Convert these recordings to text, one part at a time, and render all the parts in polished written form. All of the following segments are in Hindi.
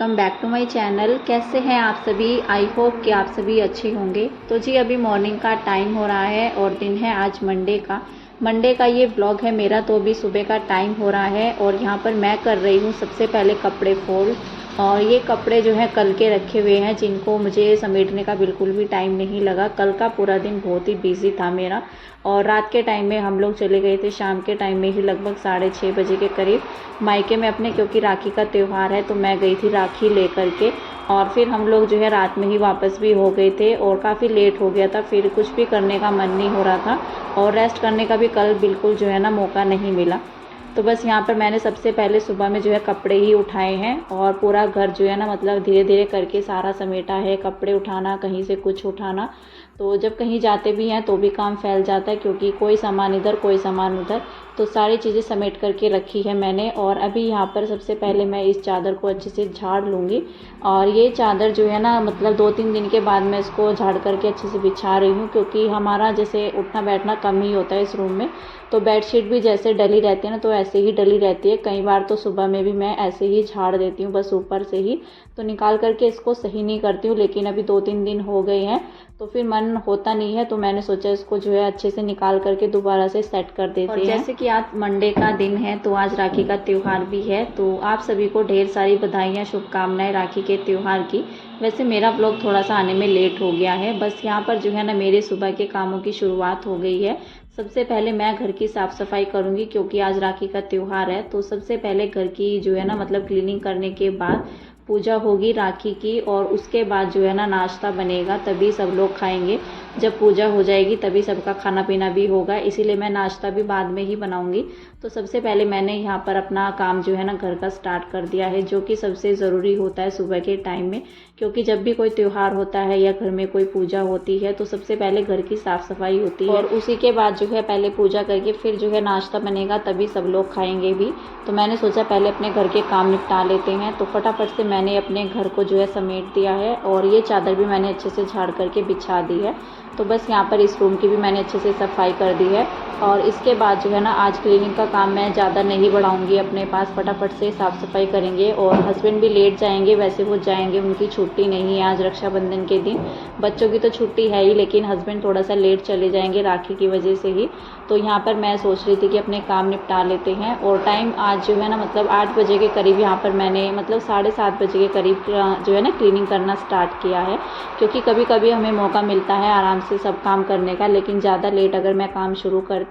Welcome back to my channel. कैसे हैं आप सभी? आई होप कि आप सभी अच्छे होंगे। तो जी अभी मॉर्निंग का टाइम हो रहा है और दिन है आज मंडे का ये ब्लॉग है मेरा। तो अभी सुबह का टाइम हो रहा है और यहाँ पर मैं कर रही हूँ सबसे पहले कपड़े फोल्ड। और ये कपड़े जो हैं कल के रखे हुए हैं जिनको मुझे समेटने का बिल्कुल भी टाइम नहीं लगा। कल का पूरा दिन बहुत ही बिजी था मेरा और रात के टाइम में हम लोग चले गए थे, शाम के टाइम में ही लगभग 6:30 बजे के करीब मायके में अपने, क्योंकि राखी का त्यौहार है तो मैं गई थी राखी लेकर के। और फिर हम लोग जो है रात में ही वापस भी हो गए थे और काफ़ी लेट हो गया था, फिर कुछ भी करने का मन नहीं हो रहा था और रेस्ट करने का भी कल बिल्कुल जो है ना मौका नहीं मिला। तो बस यहाँ पर मैंने सबसे पहले सुबह में जो है कपड़े ही उठाए हैं और पूरा घर जो है ना मतलब धीरे धीरे करके सारा समेटा है। कपड़े उठाना, कहीं से कुछ उठाना, तो जब कहीं जाते भी हैं तो भी काम फैल जाता है, क्योंकि कोई सामान इधर कोई सामान उधर, तो सारी चीज़ें समेट करके रखी है मैंने। और अभी यहाँ पर सबसे पहले मैं इस चादर को अच्छे से झाड़ लूँगी। और ये चादर जो है ना मतलब 2-3 दिन के बाद मैं इसको झाड़ करके अच्छे से बिछा रही हूँ, क्योंकि हमारा जैसे उठना बैठना कम ही होता है इस रूम में, तो बेडशीट भी जैसे डली रहती है ना तो ऐसे ही डली रहती है। कई बार तो सुबह में भी मैं ऐसे ही झाड़ देती हूँ बस ऊपर से ही, तो निकाल करके इसको सही नहीं करती हूँ। लेकिन अभी 2-3 दिन हो गए हैं तो फिर मन होता नहीं है, तो मैंने सोचा इसको जो है अच्छे से निकाल करके दोबारा से सेट कर देते हैं। और जैसे कि आज मंडे का दिन है तो आज राखी का त्यौहार भी है, तो आप सभी को ढेर सारी बधाइयाँ, शुभकामनाएं राखी के त्यौहार की। वैसे मेरा ब्लॉग थोड़ा सा आने में लेट हो गया है, बस यहाँ पर जो है ना मेरे सुबह के कामों की शुरुआत हो गई है। सबसे पहले मैं घर की साफ़ सफाई करूँगी, क्योंकि आज राखी का त्यौहार है। तो सबसे पहले घर की जो है ना मतलब क्लीनिंग करने के बाद पूजा होगी राखी की, और उसके बाद जो है ना नाश्ता बनेगा, तभी सब लोग खाएंगे। जब पूजा हो जाएगी तभी सबका खाना पीना भी होगा, इसीलिए मैं नाश्ता भी बाद में ही बनाऊंगी। तो सबसे पहले मैंने यहाँ पर अपना काम जो है ना घर का स्टार्ट कर दिया है, जो कि सबसे ज़रूरी होता है सुबह के टाइम में, क्योंकि जब भी कोई त्यौहार होता है या घर में कोई पूजा होती है तो सबसे पहले घर की साफ़ सफाई होती है। और उसी के बाद जो है पहले पूजा करके फिर जो है नाश्ता बनेगा, तभी सब लोग खाएंगे भी। तो मैंने सोचा पहले अपने घर के काम निपटा लेते हैं, तो फटाफट से मैंने अपने घर को जो है समेट दिया है। और ये चादर भी मैंने अच्छे से झाड़ करके बिछा दी है। तो बस यहाँ पर इस रूम की भी मैंने अच्छे से सफाई कर दी है। और इसके बाद जो है ना आज क्लीनिंग का काम मैं ज़्यादा नहीं बढ़ाऊंगी अपने पास, फटाफट से साफ़ सफाई करेंगे। और हस्बैंड भी लेट जाएंगे, वैसे वो जाएंगे, उनकी छुट्टी नहीं है आज रक्षाबंधन के दिन। बच्चों की तो छुट्टी है ही, लेकिन हस्बैंड थोड़ा सा लेट चले जाएंगे राखी की वजह से ही। तो यहाँ पर मैं सोच रही थी कि अपने काम निपटा लेते हैं। और टाइम आज जो है ना मतलब 8 बजे के करीब यहाँ पर मैंने मतलब 7:30 बजे के करीब जो है ना क्लीनिंग करना स्टार्ट किया है, क्योंकि कभी कभी हमें मौका मिलता है आराम से सब काम करने का, लेकिन ज़्यादा लेट अगर मैं काम शुरू करती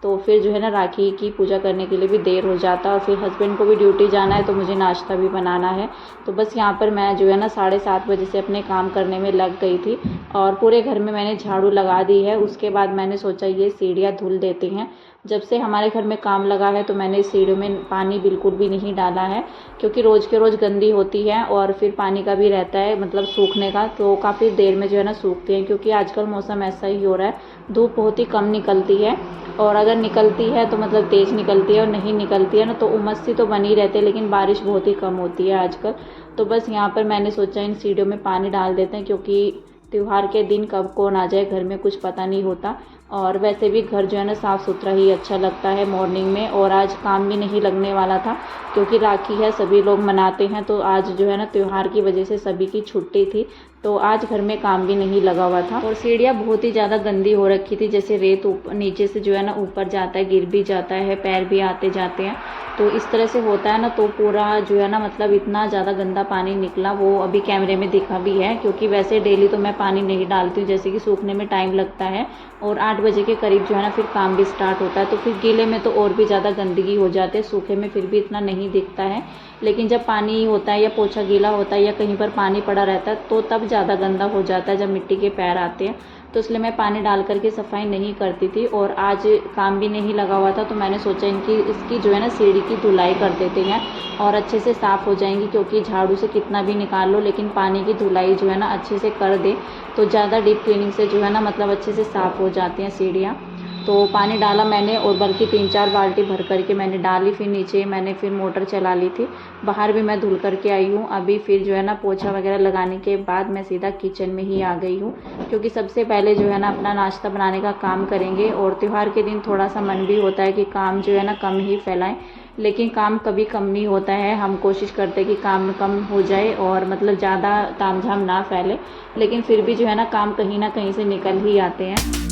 तो फिर जो है ना राखी की पूजा करने के लिए भी देर हो जाता, और फिर हस्बैंड को भी ड्यूटी जाना है तो मुझे नाश्ता भी बनाना है। तो बस यहाँ पर मैं जो है ना 7:30 बजे से अपने काम करने में लग गई थी और पूरे घर में मैंने झाड़ू लगा दी है। उसके बाद मैंने सोचा ये सीढ़ियाँ धुल देते हैं। जब से हमारे घर में काम लगा है तो मैंने इस सीढ़ियों में पानी बिल्कुल भी नहीं डाला है, क्योंकि रोज़ के रोज़ गंदी होती है और फिर पानी का भी रहता है मतलब सूखने का, तो काफ़ी देर में जो है ना सूखती हैं, क्योंकि आजकल मौसम ऐसा ही हो रहा है, धूप बहुत ही कम निकलती है। और अगर निकलती है तो मतलब तेज़ निकलती है, और नहीं निकलती है ना तो उमस सी तो बनी रहती है, लेकिन बारिश बहुत ही कम होती है आजकल। तो बस यहाँ पर मैंने सोचा इन सीढ़ियों में पानी डाल देते हैं, क्योंकि त्यौहार के दिन कब कौन आ जाए घर में कुछ पता नहीं होता। और वैसे भी घर जो है ना साफ़ सुथरा ही अच्छा लगता है मॉर्निंग में। और आज काम भी नहीं लगने वाला था, क्योंकि राखी है, सभी लोग मनाते हैं, तो आज जो है ना त्यौहार की वजह से सभी की छुट्टी थी, तो आज घर में काम भी नहीं लगा हुआ था। और सीढ़ियाँ बहुत ही ज़्यादा गंदी हो रखी थी, जैसे रेत ऊपर नीचे से जो है ना ऊपर जाता है, गिर भी जाता है, पैर भी आते जाते हैं, तो इस तरह से होता है ना। तो पूरा जो है ना मतलब इतना ज़्यादा गंदा पानी निकला, वो अभी कैमरे में दिखा भी है, क्योंकि वैसे डेली तो मैं पानी नहीं डालती हूँ, जैसे कि सूखने में टाइम लगता है और 8 बजे के करीब जो है ना फिर काम भी स्टार्ट होता है, तो फिर गीले में तो और भी ज़्यादा गंदगी हो जाती है, सूखे में फिर भी इतना नहीं दिखता है। लेकिन जब पानी होता है या पोछा गीला होता है या कहीं पर पानी पड़ा रहता है तो तब ज़्यादा गंदा हो जाता है, जब मिट्टी के पैर आते हैं। तो इसलिए मैं पानी डाल करके सफाई नहीं करती थी, और आज काम भी नहीं लगा हुआ था, तो मैंने सोचा इसकी जो है ना सीढ़ी की धुलाई कर देते हैं और अच्छे से साफ़ हो जाएंगी, क्योंकि झाड़ू से कितना भी निकाल लो लेकिन पानी की धुलाई जो है ना अच्छे से कर दे तो ज़्यादा डीप क्लीनिंग से जो है ना मतलब अच्छे से साफ़ हो जाती हैं सीढ़ियाँ। तो पानी डाला मैंने, और बल्कि 3-4 बाल्टी भर करके मैंने डाली। फिर नीचे मैंने फिर मोटर चला ली थी, बाहर भी मैं धुल करके आई हूँ। अभी फिर जो है ना पोछा वगैरह लगाने के बाद मैं सीधा किचन में ही आ गई हूँ, क्योंकि सबसे पहले जो है ना अपना नाश्ता बनाने का काम करेंगे। और त्यौहार के दिन थोड़ा सा मन भी होता है कि काम जो है ना कम ही फैलाएं, लेकिन काम कभी कम नहीं होता है। हम कोशिश करते हैं कि काम कम हो जाए और मतलब ज़्यादा तामझाम ना फैले, लेकिन फिर भी जो है ना काम कहीं ना कहीं से निकल ही आते हैं।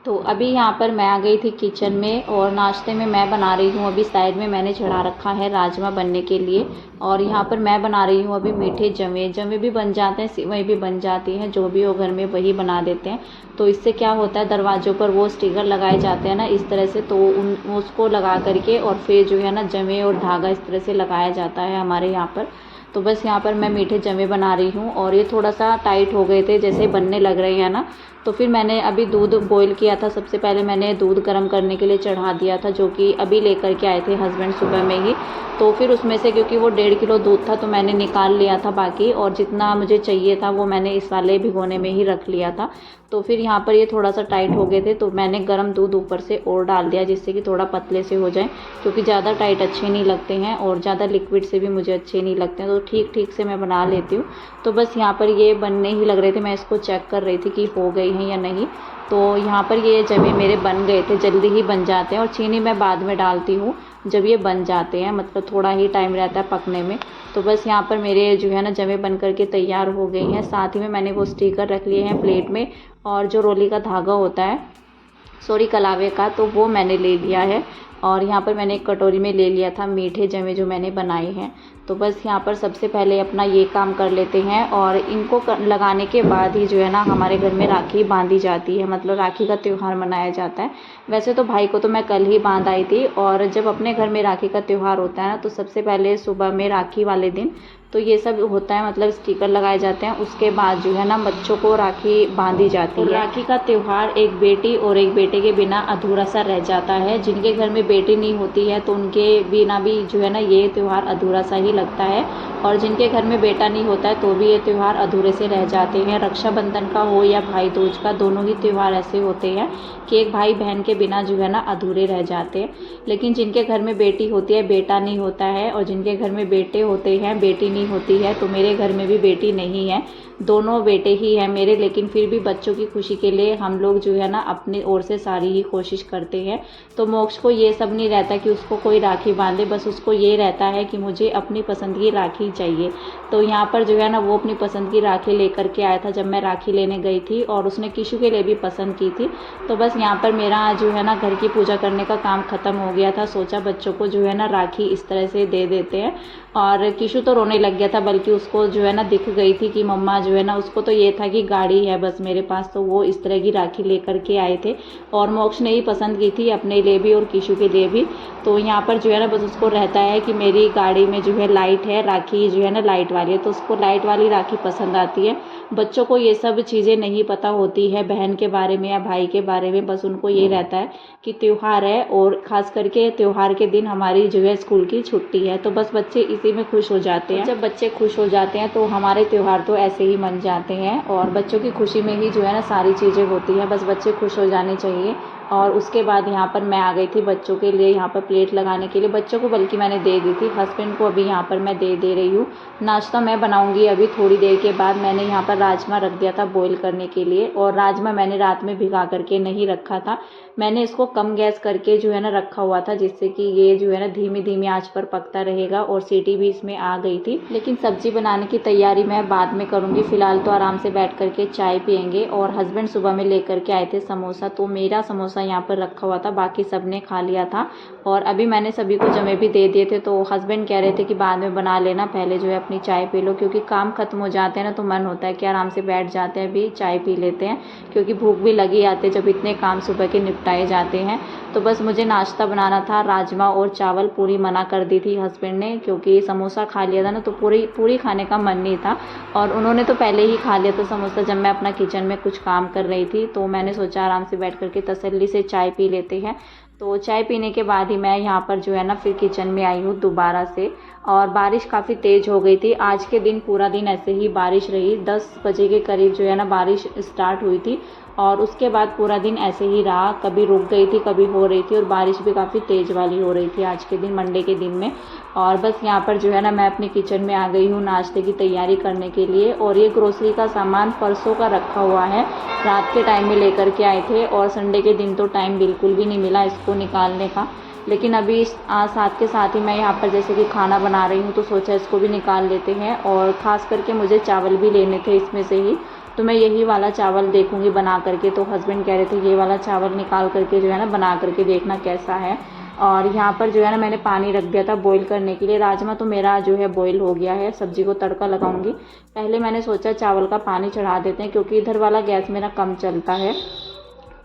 तो अभी यहाँ पर मैं आ गई थी किचन में और नाश्ते में मैं बना रही हूँ। अभी साइड में मैंने चढ़ा रखा है राजमा बनने के लिए, और यहाँ पर मैं बना रही हूँ अभी मीठे जवे। जवे भी बन जाते हैं, सेवई भी बन जाती है, जो भी हो घर में वही बना देते हैं। तो इससे क्या होता है, दरवाज़ों पर वो स्टिकर लगाए जाते हैं ना इस तरह से, तो उसको लगा करके और फिर जो है ना जवे और धागा इस तरह से लगाया जाता है हमारे यहाँ पर। तो बस यहाँ पर मैं मीठे जवे बना रही हूँ और ये थोड़ा सा टाइट हो गए थे, जैसे बनने लग रहे हैं ना। तो फिर मैंने अभी दूध बॉईल किया था। सबसे पहले मैंने दूध गर्म करने के लिए चढ़ा दिया था, जो कि अभी लेकर के आए थे हस्बैंड सुबह में ही। तो फिर उसमें से क्योंकि वो 1.5 किलो दूध था तो मैंने निकाल लिया था बाकी, और जितना मुझे चाहिए था वो मैंने इस वाले भिगोने में ही रख लिया था। तो फिर यहाँ पर ये थोड़ा सा टाइट हो गए थे तो मैंने गर्म दूध ऊपर से और डाल दिया, जिससे कि थोड़ा पतले से हो जाए, क्योंकि ज़्यादा टाइट अच्छे नहीं लगते हैं और ज़्यादा लिक्विड से भी मुझे अच्छे नहीं लगते हैं। तो ठीक ठीक से मैं बना लेती हूँ। तो बस यहाँ पर ये बनने ही लग रहे थे, मैं इसको चेक कर रही थी कि हो गई हैं या नहीं। तो यहाँ पर ये जवे मेरे बन गए थे, जल्दी ही बन जाते हैं। और चीनी मैं बाद में डालती हूँ जब ये बन जाते हैं, मतलब थोड़ा ही टाइम रहता है पकने में। तो बस यहाँ पर मेरे जो है ना जवे बन करके तैयार हो गई हैं। साथ ही में मैंने वो स्टिकर रख लिए हैं प्लेट में, और जो रोली का धागा होता है, सॉरी कलावे का, तो वो मैंने ले लिया है। और यहाँ पर मैंने एक कटोरी में ले लिया था मीठे जवे जो मैंने बनाए हैं। तो बस यहाँ पर सबसे पहले अपना ये काम कर लेते हैं, और इनको लगाने के बाद ही जो है ना हमारे घर में राखी बांधी जाती है, मतलब राखी का त्यौहार मनाया जाता है। वैसे तो भाई को तो मैं कल ही बांध आई थी, और जब अपने घर में राखी का त्यौहार होता है ना तो सबसे पहले सुबह में राखी वाले दिन तो ये सब होता है, मतलब स्टिकर लगाए जाते हैं। उसके बाद जो है ना बच्चों को राखी बांधी जाती है। राखी का त्यौहार एक बेटी और एक बेटे के बिना अधूरा सा रह जाता है। जिनके घर में बेटी नहीं होती है तो उनके बिना भी जो है ना ये त्यौहार अधूरा सा ही लगता है, और जिनके घर में बेटा नहीं होता है तो भी ये त्यौहार अधूरे से रह जाते हैं। रक्षाबंधन का हो या भाई दूज का, दोनों ही त्यौहार ऐसे होते हैं कि एक भाई बहन के बिना जो है ना अधूरे रह जाते हैं। लेकिन जिनके घर में बेटी होती है बेटा नहीं होता है, और जिनके घर में बेटे होते हैं बेटी नहीं होती है, तो मेरे घर में भी बेटी नहीं है, दोनों बेटे ही हैं मेरे। लेकिन फिर भी बच्चों की खुशी के लिए हम लोग जो है ना अपनी ओर से सारी ही कोशिश करते हैं। तो मोक्ष को ये सब नहीं रहता कि उसको कोई राखी बांधे, बस उसको ये रहता है कि मुझे अपनी पसंद की राखी चाहिए। तो यहाँ पर जो है ना वो अपनी पसंद की राखी लेकर के आया था जब मैं राखी लेने गई थी, और उसने किशु के लिए भी पसंद की थी। तो बस यहाँ पर मेरा जो है ना घर की पूजा करने का काम ख़त्म हो गया था। सोचा बच्चों को जो है ना राखी इस तरह से दे देते हैं, और किशु तो रोने लग गया था, बल्कि उसको जो है ना दिख गई थी कि मम्मा जो है ना, उसको तो ये था कि गाड़ी है बस मेरे पास, तो वो इस तरह की राखी लेकर के आए थे। और मोक्ष ने ही पसंद की थी अपने लिए भी और किशु के लिए भी। तो यहाँ पर जो है ना बस उसको रहता है कि मेरी गाड़ी में जो है लाइट है, राखी जो है ना लाइट वाली है, तो उसको लाइट वाली राखी पसंद आती है। बच्चों को ये सब चीज़ें नहीं पता होती है बहन के बारे में या भाई के बारे में, बस उनको ये रहता है कि त्यौहार है, और ख़ास करके त्यौहार के दिन हमारी जो है स्कूल की छुट्टी है। तो बस बच्चे इसी में खुश हो जाते हैं। जब बच्चे खुश हो जाते हैं तो हमारे त्यौहार तो ऐसे ही मन जाते हैं, और बच्चों की खुशी में ही जो है ना सारी चीज़ें होती हैं। बस बच्चे खुश हो जाने चाहिए। और उसके बाद यहाँ पर मैं आ गई थी बच्चों के लिए यहाँ पर प्लेट लगाने के लिए। बच्चों को बल्कि मैंने दे दी थी, हस्बैंड को अभी यहाँ पर मैं दे रही हूँ। नाश्ता मैं बनाऊँगी अभी थोड़ी देर के बाद। मैंने यहाँ पर राजमा रख दिया था बॉईल करने के लिए, और राजमा मैंने रात में भिगा करके नहीं रखा था, मैंने इसको कम गैस करके जो है ना रखा हुआ था, जिससे कि ये जो है ना धीमी धीमी आंच पर पकता रहेगा। और सीटी भी इसमें आ गई थी। लेकिन सब्जी बनाने की तैयारी मैं बाद में करूँगी, फ़िलहाल तो आराम से बैठ करके चाय पियेंगे। और हस्बैंड सुबह में लेकर के आए थे समोसा, तो मेरा समोसा यहाँ पर रखा हुआ था, बाकी सब ने खा लिया था। और अभी मैंने सभी को जमे भी दे दिए थे। तो हस्बैंड कह रहे थे कि बाद में बना लेना, पहले जो है अपनी चाय पी लो, क्योंकि काम खत्म हो जाते हैं ना तो मन होता है कि आराम से बैठ जाते हैं, अभी चाय पी लेते हैं, क्योंकि भूख भी लगी आती है जब इतने काम सुबह के निपटाए जाते हैं। तो बस मुझे नाश्ता बनाना था, राजमा और चावल। पूरी मना कर दी थी हस्बैंड ने, क्योंकि समोसा खा लिया था ना तो पूरी खाने का मन नहीं था, और उन्होंने तो पहले ही खा लिया था समोसा जब मैं अपना किचन में कुछ काम कर रही थी। तो मैंने सोचा आराम से बैठ करके तसल्ली से चाय पी लेते हैं। तो चाय पीने के बाद ही मैं यहाँ पर जो है ना फिर किचन में आई हूँ दोबारा से। और बारिश काफ़ी तेज़ हो गई थी आज के दिन, पूरा दिन ऐसे ही बारिश रही। 10 बजे के करीब जो है ना बारिश स्टार्ट हुई थी, और उसके बाद पूरा दिन ऐसे ही रहा, कभी रुक गई थी कभी हो रही थी, और बारिश भी काफ़ी तेज़ वाली हो रही थी आज के दिन, मंडे के दिन में। और बस यहाँ पर जो है ना मैं अपने किचन में आ गई हूँ नाश्ते की तैयारी करने के लिए। और ये ग्रोसरी का सामान परसों का रखा हुआ है, रात के टाइम में लेकर के आए थे, और संडे के दिन तो टाइम बिल्कुल भी नहीं मिला इसको निकालने का। लेकिन अभी साथ के साथ ही मैं यहाँ पर जैसे कि खाना बना रही हूँ तो सोचा इसको भी निकाल लेते हैं। और ख़ास करके मुझे चावल भी लेने थे इसमें से ही, तो मैं यही वाला चावल देखूँगी बना करके। तो हस्बैंड कह रहे थे ये वाला चावल निकाल करके जो है ना बना करके देखना कैसा है। और यहाँ पर जो है ना मैंने पानी रख दिया था बॉईल करने के लिए। राजमा तो मेरा जो है बॉईल हो गया है, सब्जी को तड़का लगाऊंगी। पहले मैंने सोचा चावल का पानी चढ़ा देते हैं, क्योंकि इधर वाला गैस मेरा कम चलता है,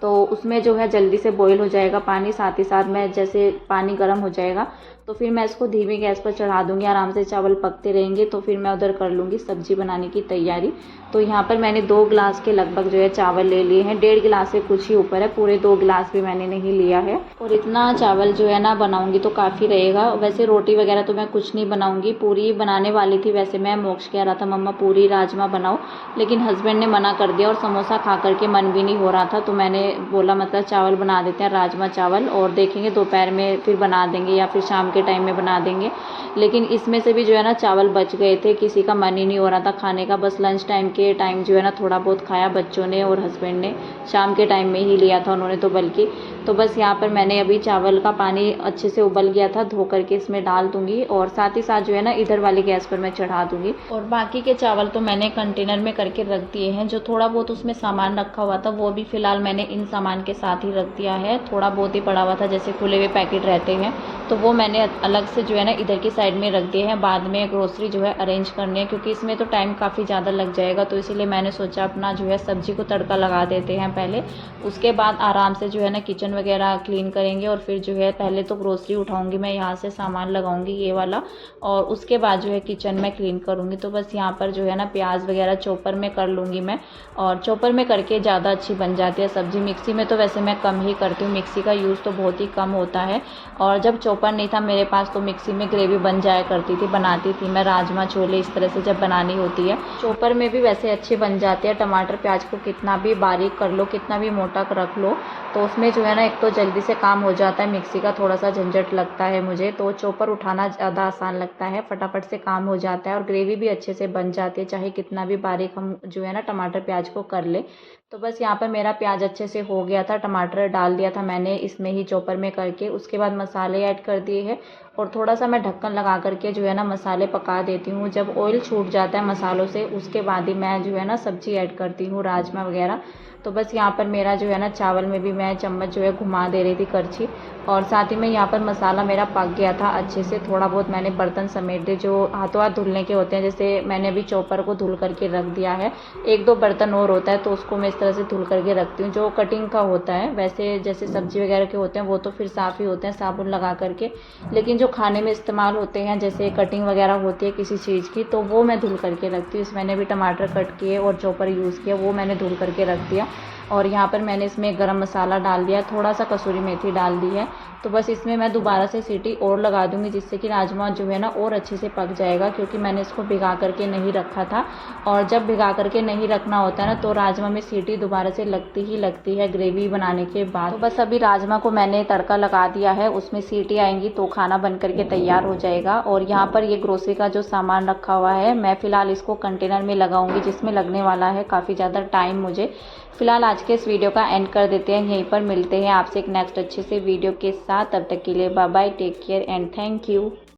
तो उसमें जो है जल्दी से बॉईल हो जाएगा पानी। साथ ही साथ में जैसे पानी गर्म हो जाएगा तो फिर मैं इसको धीमी गैस पर चढ़ा दूंगी, आराम से चावल पकते रहेंगे। तो फिर मैं उधर कर लूँगी सब्जी बनाने की तैयारी। तो यहाँ पर मैंने 2 गिलास के लगभग जो है चावल ले लिए हैं, 1.5 गिलास से कुछ ही ऊपर है, पूरे 2 गिलास भी मैंने नहीं लिया है। और इतना चावल जो है ना बनाऊंगी तो काफ़ी रहेगा। वैसे रोटी वगैरह तो मैं कुछ नहीं बनाऊंगी, पूरी बनाने वाली थी। वैसे मैं मोक्ष कह रहा था मम्मा पूरी राजमा बनाओ, लेकिन हस्बैंड ने मना कर दिया, और समोसा खा करके मन भी नहीं हो रहा था। तो मैंने बोला मतलब चावल बना देते हैं, राजमा चावल, और देखेंगे दोपहर में फिर बना देंगे या फिर शाम के टाइम में बना देंगे। लेकिन इसमें से भी जो है ना चावल बच गए थे, किसी का मन ही नहीं हो रहा था खाने का। बस लंच टाइम के टाइम जो है ना थोड़ा बहुत खाया बच्चों ने, और हस्बैंड ने शाम के टाइम में ही लिया था उन्होंने तो बल्कि। तो बस यहाँ पर मैंने अभी चावल का पानी अच्छे से उबल गया था, धो करके इसमें डाल दूंगी, और साथ ही साथ जो है ना इधर वाली गैस पर मैं चढ़ा दूंगी। और बाकी के चावल तो मैंने कंटेनर में करके रख दिए हैं। जो थोड़ा बहुत उसमें सामान रखा हुआ था वो भी फिलहाल मैंने इन सामान के साथ ही रख दिया है। थोड़ा बहुत ही पड़ा हुआ था, जैसे खुले हुए पैकेट रहते हैं, तो वो मैंने अलग से जो है ना इधर की साइड में रख दिए हैं। बाद में ग्रोसरी जो है अरेंज करनी है, क्योंकि इसमें तो टाइम काफ़ी ज़्यादा लग जाएगा। तो इसीलिए मैंने सोचा अपना जो है सब्जी को तड़का लगा देते हैं पहले, उसके बाद आराम से जो है ना किचन वगैरह क्लीन करेंगे। और फिर जो है पहले तो ग्रोसरी उठाऊंगी मैं, यहाँ से सामान लगाऊंगी ये वाला, और उसके बाद जो है किचन में क्लीन करूंगी। तो बस यहाँ पर जो है ना प्याज वगैरह चॉपर में कर लूँगी मैं, और चॉपर में करके ज़्यादा अच्छी बन जाती है सब्ज़ी। मिक्सी में तो वैसे मैं कम ही करती हूँ, मिक्सी का यूज़ तो बहुत ही कम होता है। और जब चॉपर नहीं था मेरे पास तो मिक्सी में ग्रेवी बन जाया करती थी, बनाती थी मैं राजमा छोले इस तरह से जब बनानी होती है। चॉपर में भी वैसे अच्छे बन जाते हैं। टमाटर प्याज को कितना भी बारीक कर लो, कितना भी मोटा रख लो, तो उसमें जो है ना एक तो जल्दी से काम हो जाता है, मिक्सी का थोड़ा सा झंझट लगता है मुझे, तो चॉपर उठाना ज़्यादा आसान लगता है, फटाफट से काम हो जाता है, और ग्रेवी भी अच्छे से बन जाती है, चाहे कितना भी बारीक हम जो है ना टमाटर प्याज को कर ले। तो बस यहाँ पर मेरा प्याज अच्छे से हो गया था, टमाटर डाल दिया था मैंने इसमें ही चॉपर में करके। उसके बाद मसाले ऐड कर दिए हैं, और थोड़ा सा मैं ढक्कन लगा करके जो है ना मसाले पका देती हूँ। जब ऑयल छूट जाता है मसालों से उसके बाद ही मैं जो है ना सब्ज़ी ऐड करती हूँ, राजमा वगैरह। तो बस यहाँ पर मेरा जो है ना चावल में भी मैं चम्मच जो है घुमा दे रही थी करछी, और साथ ही में यहाँ पर मसाला मेरा पक गया था अच्छे से। थोड़ा बहुत मैंने बर्तन समेट दिए जो हाथों हाथ धुलने के होते हैं, जैसे मैंने अभी चॉपर को धुल करके रख दिया है। 1-2 बर्तन और होता है तो उसको मैं इस तरह से धुल करके रखती हूँ। जो कटिंग का होता है, वैसे जैसे सब्जी वगैरह के होते हैं वो तो फिर साफ़ ही होते हैं साबुन लगा करके, लेकिन जो खाने में इस्तेमाल होते हैं जैसे कटिंग वगैरह होती है किसी चीज़ की, तो वो मैं धुल करके रखती हूँ। मैंने भी टमाटर कट किए और चॉपर यूज़ किया, वो मैंने धुल करके रख दिया। और यहाँ पर मैंने इसमें गरम मसाला डाल दिया, थोड़ा सा कसूरी मेथी डाल दी है। तो बस इसमें मैं दोबारा से सीटी और लगा दूंगी, जिससे कि राजमा जो है ना और अच्छे से पक जाएगा, क्योंकि मैंने इसको भिगा करके नहीं रखा था। और जब भिगा करके नहीं रखना होता है ना तो राजमा में सीटी दोबारा से लगती ही लगती है ग्रेवी बनाने के बाद। तो बस अभी राजमा को मैंने तड़का लगा दिया है, उसमें सीटी आएंगी तो खाना बन करके तैयार हो जाएगा। और यहाँ पर ये ग्रोसरी का जो सामान रखा हुआ है मैं फ़िलहाल इसको कंटेनर में लगाऊंगी, जिसमें लगने वाला है काफ़ी ज़्यादा टाइम मुझे। फिलहाल आज के इस वीडियो का एंड कर देते हैं, यहीं पर मिलते हैं आपसे एक नेक्स्ट अच्छे से वीडियो के साथ। तब तक के लिए bye bye, take care and thank you.